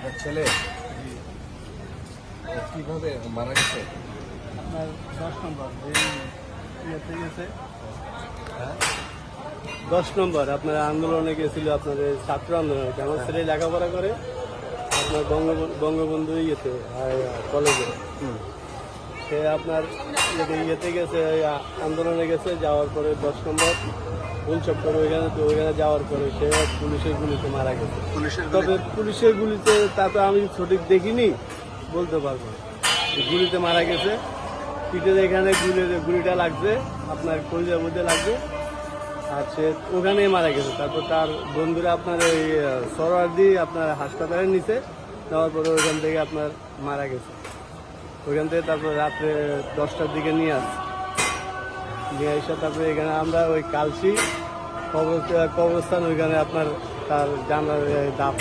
আপনার ছেলে কিভাবে মারা গেছে? আপনার 10 নম্বর ইয়েতে গেছে, হ্যাঁ, 10 নম্বর আপনার আন্দোলনে গেছিল, আপনাদের ছাত্র আন্দোলনে। আমার ছেলে লেখাপড়া করে আপনার বঙ্গবন্ধু ইয়েতে কলেজে। সে আপনার ইয়েতে গেছে, আন্দোলনে গেছে, যাওয়ার পরে 10 নম্বর উৎসব করে ওইখানে যাওয়ার পরে সে পুলিশের গুলিতে মারা গেছে। তবে পুলিশের গুলিতে তা তো আমি সঠিক দেখিনি, বলতে পারবো না। গুলিতে মারা গেছে, পিঠের এখানে গুলিটা লাগছে, আপনার কলিজার মধ্যে লাগছে, আর সে ওখানেই মারা গেছে। তারপর তার বন্ধুরা আপনার ওই সরোয়ার্দি আপনার হাসপাতালে নিচে নেওয়ার পরে ওইখান থেকে আপনার মারা গেছে। ওইখান থেকে তারপর রাত্রে 10টার দিকে নিয়ে এসে তারপরে এখানে আমরা ওই কালসি কবরস্থান, ওইখানে আপনার তার জানার দাফ